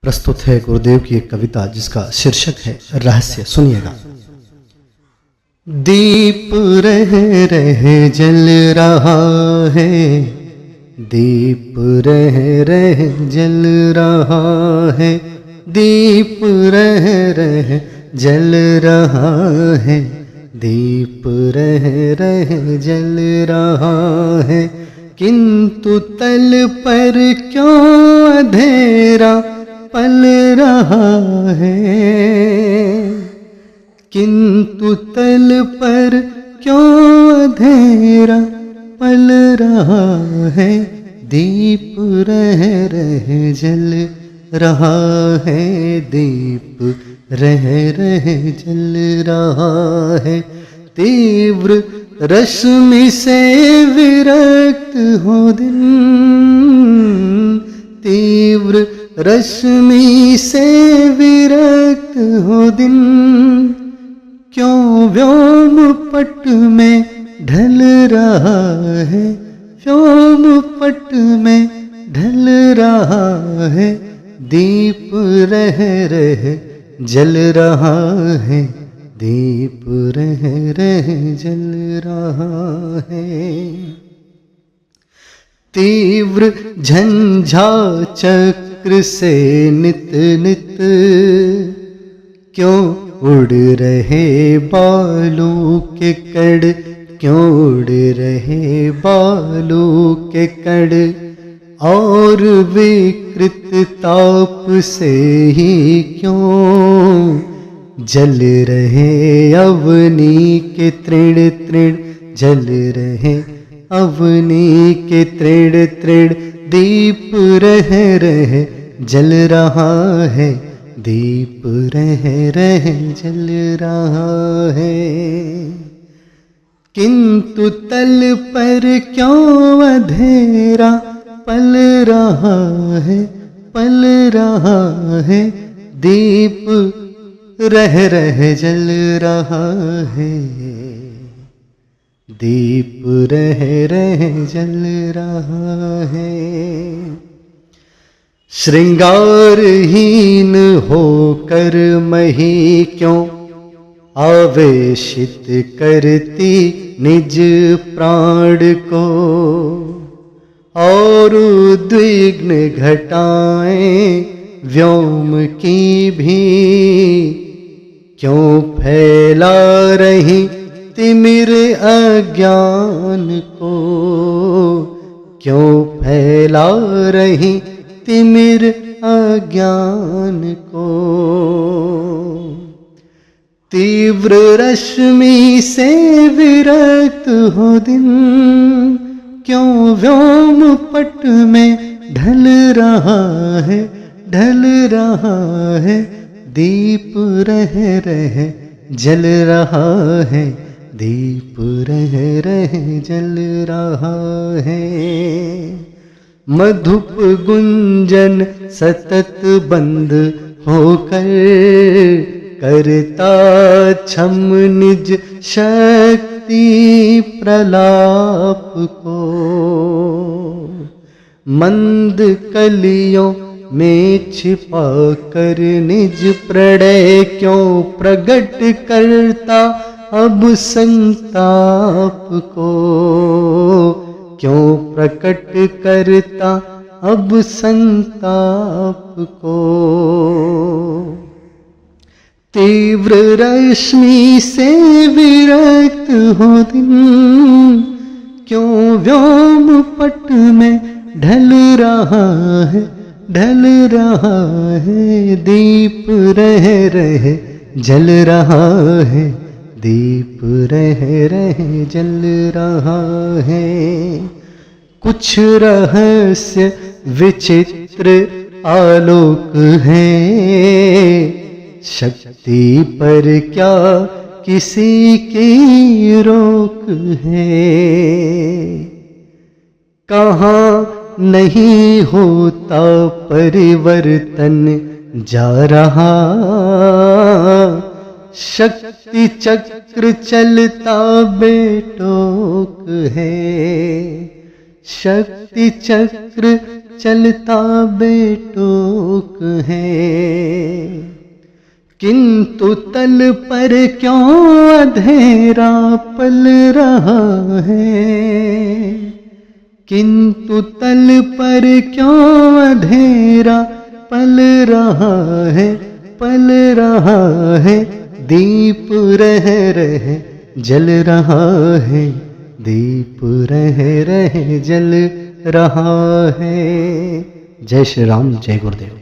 प्रस्तुत है गुरुदेव की एक कविता जिसका शीर्षक है रहस्य। सुनिएगा। दीप रह रह जल रहा है, दीप रह रह जल रहा है, दीप रह रह जल रहा है, दीप रह रह जल रहा है, किंतु तल पर क्यों अंधेरा पल रहा है, किंतु तल पर क्यों अंधेरा पल रहा है, दीप रह रह जल रहा है, दीप रह रह जल रहा है, तीव्र रश्मि से विरक्त हो दिन, तीव्र रश्मि से विरक्त हो दिन, क्यों व्योम पट में ढल रहा है, व्योम पट में ढल रहा है, दीप रह रह जल रहा है, दीप रह रह जल रहा है। तीव्र झंझा चक्र से नित नित क्यों उड़ रहे बालों के कण, क्यों उड़ रहे बालों के कण, और विकृत ताप से ही क्यों जल रहे अवनी के तृण तृण, जल रहे अवनी के तृण तृण, दीप रह रह जल रहा है, दीप रह रह जल रहा है, किंतु तल पर क्यों अंधेरा पल रहा है, पल रहा है, दीप रह रह जल रहा है, दीप रह रह जल रहा है। श्रृंगारहीन होकर मही क्यों आवेशित करती निज प्राण को, और उद्विग्न घटाएं व्योम की भी क्यों फैला रही तिमिर अज्ञान को, क्यों फैला रही तिमिर अज्ञान को, तीव्र रश्मि से विरक्त हो दिन, क्यों व्योम पट में ढल रहा है, ढल रहा है, दीप रह रह जल रहा है, दीप रह रह जल रहा है। मधुप गुंजन सतत बंद होकर करता छम निज शक्ति प्रलाप को, मंद कलियों में छिपा कर निज प्रणय क्यों प्रकट करता अब संताप को, क्यों प्रकट करता अब संताप को, तीव्र रश्मि से विरक्त हो दिन, क्यों व्योम पट में ढल रहा है, ढल रहा है, दीप रह रह जल रहा है, दीप रह रह जल रहा है। कुछ रहस्य विचित्र आलोक है, शक्ति पर क्या किसी की रोक है, कहाँ नहीं होता परिवर्तन जा रहा, शक्ति चक्र चलता बेटोक है, शक्ति चक्र चलता बेटोक है, किंतु तल पर क्यों अंधेरा पल रहा है, किंतु तल पर क्यों अंधेरा पल रहा है, पल रहा है। दीप रह रह जल रहा है, दीप रह रह जल रहा है। जय श्री राम, जय गुरुदेव।